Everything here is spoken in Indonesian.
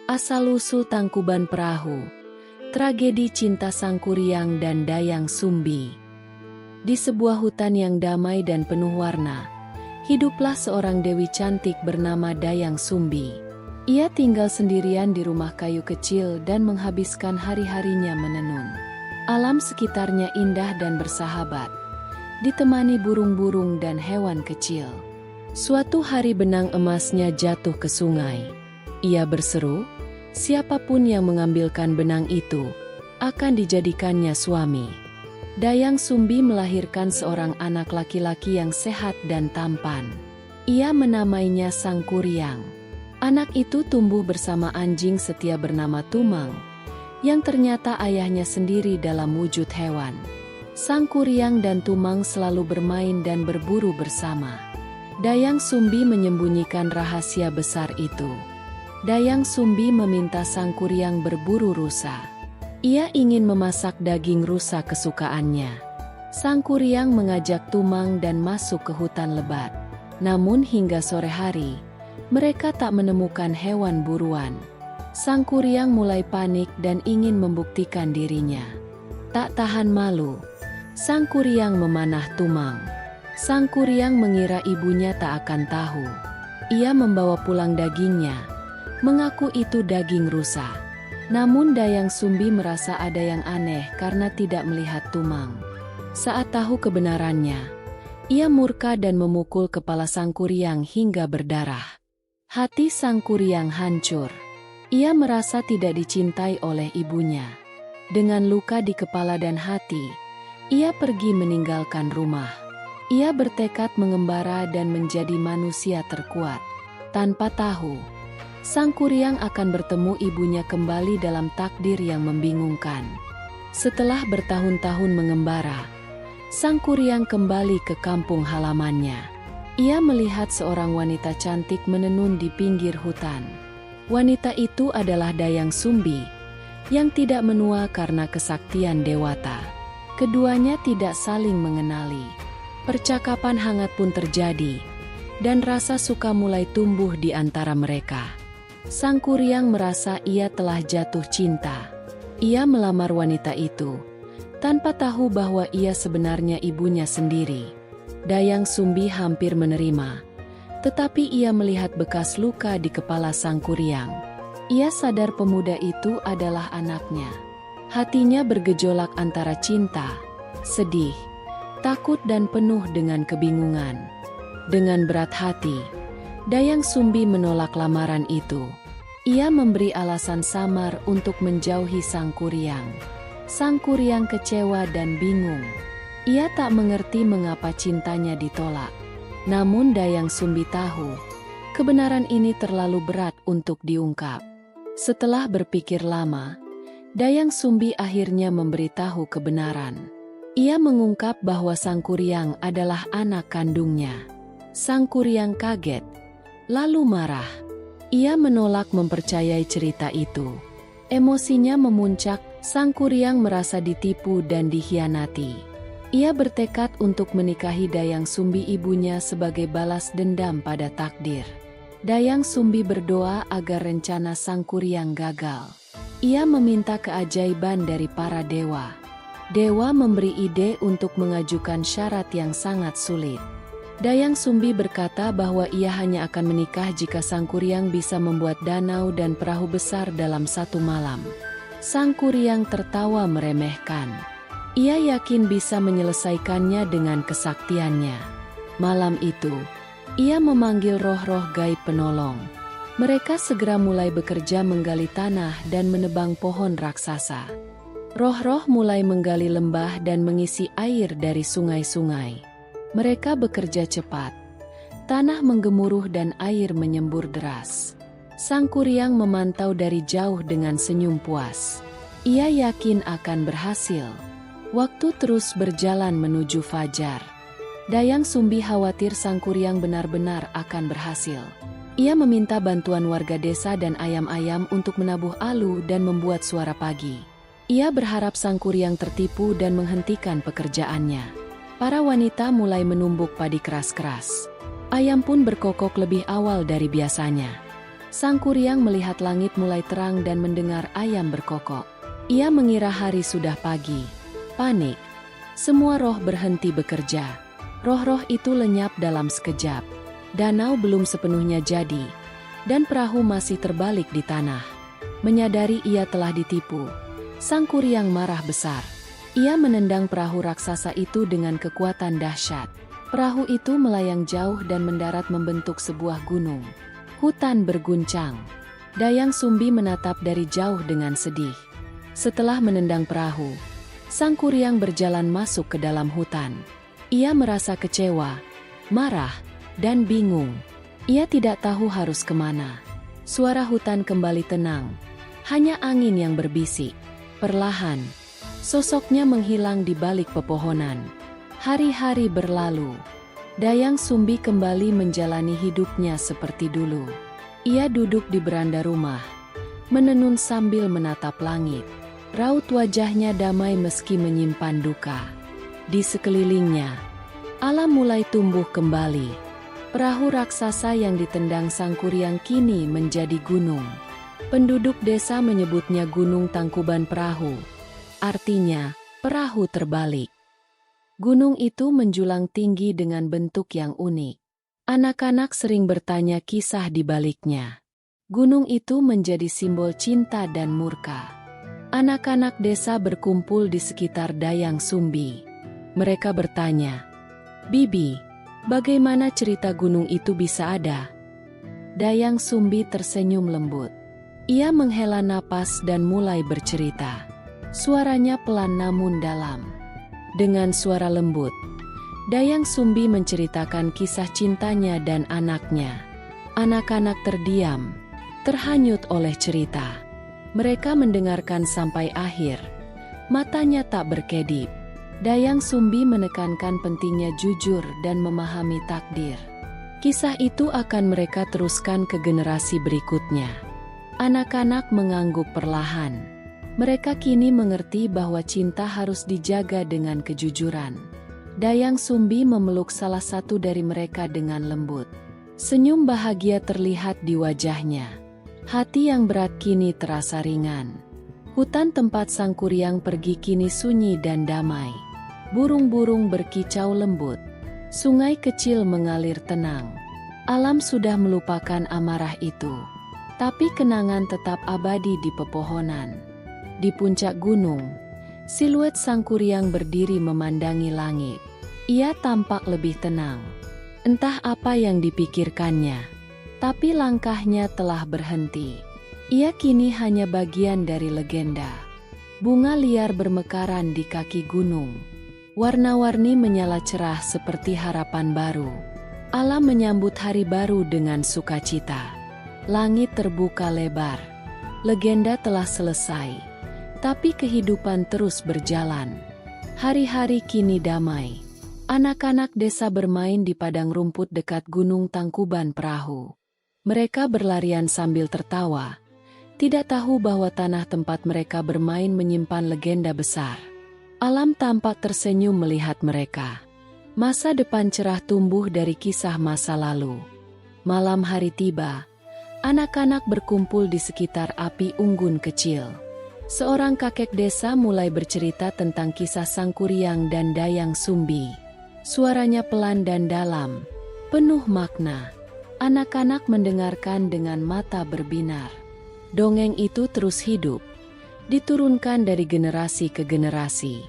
Asal-usul Tangkuban Perahu, tragedi cinta Sangkuriang dan Dayang Sumbi. Di sebuah hutan yang damai dan penuh warna, hiduplah seorang dewi cantik bernama Dayang Sumbi. Ia tinggal sendirian di rumah kayu kecil dan menghabiskan hari-harinya menenun. Alam sekitarnya indah dan bersahabat, ditemani burung-burung dan hewan kecil. Suatu hari benang emasnya jatuh ke sungai. Ia berseru, siapapun yang mengambilkan benang itu, akan dijadikannya suami. Dayang Sumbi melahirkan seorang anak laki-laki yang sehat dan tampan. Ia menamainya Sangkuriang. Anak itu tumbuh bersama anjing setia bernama Tumang, yang ternyata ayahnya sendiri dalam wujud hewan. Sangkuriang dan Tumang selalu bermain dan berburu bersama. Dayang Sumbi menyembunyikan rahasia besar itu. Dayang Sumbi meminta Sangkuriang berburu rusa. Ia ingin memasak daging rusa kesukaannya. Sangkuriang mengajak Tumang dan masuk ke hutan lebat. Namun hingga sore hari, mereka tak menemukan hewan buruan. Sangkuriang mulai panik dan ingin membuktikan dirinya. Tak tahan malu, Sangkuriang memanah Tumang. Sangkuriang mengira ibunya tak akan tahu. Ia membawa pulang dagingnya, mengaku itu daging rusa. Namun Dayang Sumbi merasa ada yang aneh karena tidak melihat Tumang. Saat tahu kebenarannya, ia murka dan memukul kepala Sangkuriang hingga berdarah. Hati Sangkuriang hancur. Ia merasa tidak dicintai oleh ibunya. Dengan luka di kepala dan hati, ia pergi meninggalkan rumah. Ia bertekad mengembara dan menjadi manusia terkuat. Tanpa tahu, Sangkuriang akan bertemu ibunya kembali dalam takdir yang membingungkan. Setelah bertahun-tahun mengembara, Sangkuriang kembali ke kampung halamannya. Ia melihat seorang wanita cantik menenun di pinggir hutan. Wanita itu adalah Dayang Sumbi, yang tidak menua karena kesaktian dewata. Keduanya tidak saling mengenali. Percakapan hangat pun terjadi, dan rasa suka mulai tumbuh di antara mereka. Sangkuriang merasa ia telah jatuh cinta. Ia melamar wanita itu, tanpa tahu bahwa ia sebenarnya ibunya sendiri. Dayang Sumbi hampir menerima, tetapi ia melihat bekas luka di kepala Sangkuriang. Ia sadar pemuda itu adalah anaknya. Hatinya bergejolak antara cinta, sedih, takut dan penuh dengan kebingungan. Dengan berat hati, Dayang Sumbi menolak lamaran itu. Ia memberi alasan samar untuk menjauhi Sangkuriang. Sangkuriang kecewa dan bingung. Ia tak mengerti mengapa cintanya ditolak. Namun Dayang Sumbi tahu, kebenaran ini terlalu berat untuk diungkap. Setelah berpikir lama, Dayang Sumbi akhirnya memberitahu kebenaran. Ia mengungkap bahwa Sangkuriang adalah anak kandungnya. Sangkuriang kaget, lalu marah. Ia menolak mempercayai cerita itu. Emosinya memuncak, Sangkuriang merasa ditipu dan dikhianati. Ia bertekad untuk menikahi Dayang Sumbi ibunya sebagai balas dendam pada takdir. Dayang Sumbi berdoa agar rencana Sangkuriang gagal. Ia meminta keajaiban dari para dewa. Dewa memberi ide untuk mengajukan syarat yang sangat sulit. Dayang Sumbi berkata bahwa ia hanya akan menikah jika Sangkuriang bisa membuat danau dan perahu besar dalam satu malam. Sangkuriang tertawa meremehkan. Ia yakin bisa menyelesaikannya dengan kesaktiannya. Malam itu, ia memanggil roh-roh gaib penolong. Mereka segera mulai bekerja menggali tanah dan menebang pohon raksasa. Roh-roh mulai menggali lembah dan mengisi air dari sungai-sungai. Mereka bekerja cepat. Tanah menggemuruh dan air menyembur deras. Sangkuriang memantau dari jauh dengan senyum puas. Ia yakin akan berhasil. Waktu terus berjalan menuju fajar. Dayang Sumbi khawatir Sangkuriang benar-benar akan berhasil. Ia meminta bantuan warga desa dan ayam-ayam untuk menabuh alu dan membuat suara pagi. Ia berharap Sangkuriang tertipu dan menghentikan pekerjaannya. Para wanita mulai menumbuk padi keras-keras. Ayam pun berkokok lebih awal dari biasanya. Sang Kuryang melihat langit mulai terang dan mendengar ayam berkokok. Ia mengira hari sudah pagi. Panik. Semua roh berhenti bekerja. Roh-roh itu lenyap dalam sekejap. Danau belum sepenuhnya jadi, dan perahu masih terbalik di tanah. Menyadari ia telah ditipu, Sang Kuryang marah besar. Ia menendang perahu raksasa itu dengan kekuatan dahsyat. Perahu itu melayang jauh dan mendarat membentuk sebuah gunung. Hutan berguncang. Dayang Sumbi menatap dari jauh dengan sedih. Setelah menendang perahu, Sang Kuryang berjalan masuk ke dalam hutan. Ia merasa kecewa, marah, dan bingung. Ia tidak tahu harus kemana. Suara hutan kembali tenang. Hanya angin yang berbisik. Perlahan, sosoknya menghilang di balik pepohonan. Hari-hari berlalu. Dayang Sumbi kembali menjalani hidupnya seperti dulu. Ia duduk di beranda rumah, menenun sambil menatap langit. Raut wajahnya damai meski menyimpan duka. Di sekelilingnya, alam mulai tumbuh kembali. Perahu raksasa yang ditendang Sang Kuryang kini menjadi gunung. Penduduk desa menyebutnya Gunung Tangkuban Perahu. Artinya, perahu terbalik. Gunung itu menjulang tinggi dengan bentuk yang unik. Anak-anak sering bertanya kisah di baliknya. Gunung itu menjadi simbol cinta dan murka. Anak-anak desa berkumpul di sekitar Dayang Sumbi. Mereka bertanya, "Bibi, bagaimana cerita gunung itu bisa ada?" Dayang Sumbi tersenyum lembut. Ia menghela napas dan mulai bercerita. Suaranya pelan namun dalam. Dengan suara lembut, Dayang Sumbi menceritakan kisah cintanya dan anaknya. Anak-anak terdiam, terhanyut oleh cerita. Mereka mendengarkan sampai akhir. Matanya tak berkedip. Dayang Sumbi menekankan pentingnya jujur dan memahami takdir. Kisah itu akan mereka teruskan ke generasi berikutnya. Anak-anak mengangguk perlahan. Mereka kini mengerti bahwa cinta harus dijaga dengan kejujuran. Dayang Sumbi memeluk salah satu dari mereka dengan lembut. Senyum bahagia terlihat di wajahnya. Hati yang berat kini terasa ringan. Hutan tempat Sang Kuryang pergi kini sunyi dan damai. Burung-burung berkicau lembut. Sungai kecil mengalir tenang. Alam sudah melupakan amarah itu. Tapi kenangan tetap abadi di pepohonan. Di puncak gunung, siluet Sang Kuryang berdiri memandangi langit. Ia tampak lebih tenang. Entah apa yang dipikirkannya. Tapi langkahnya telah berhenti. Ia kini hanya bagian dari legenda. Bunga liar bermekaran di kaki gunung. Warna-warni menyala cerah seperti harapan baru. Alam menyambut hari baru dengan sukacita. Langit terbuka lebar. Legenda telah selesai. Tapi kehidupan terus berjalan. Hari-hari kini damai. Anak-anak desa bermain di padang rumput dekat Gunung Tangkuban Perahu. Mereka berlarian sambil tertawa, tidak tahu bahwa tanah tempat mereka bermain menyimpan legenda besar. Alam tampak tersenyum melihat mereka. Masa depan cerah tumbuh dari kisah masa lalu. Malam hari tiba, anak-anak berkumpul di sekitar api unggun kecil. Seorang kakek desa mulai bercerita tentang kisah Sang Kuryang dan Dayang Sumbi. Suaranya pelan dan dalam, penuh makna. Anak-anak mendengarkan dengan mata berbinar. Dongeng itu terus hidup, diturunkan dari generasi ke generasi.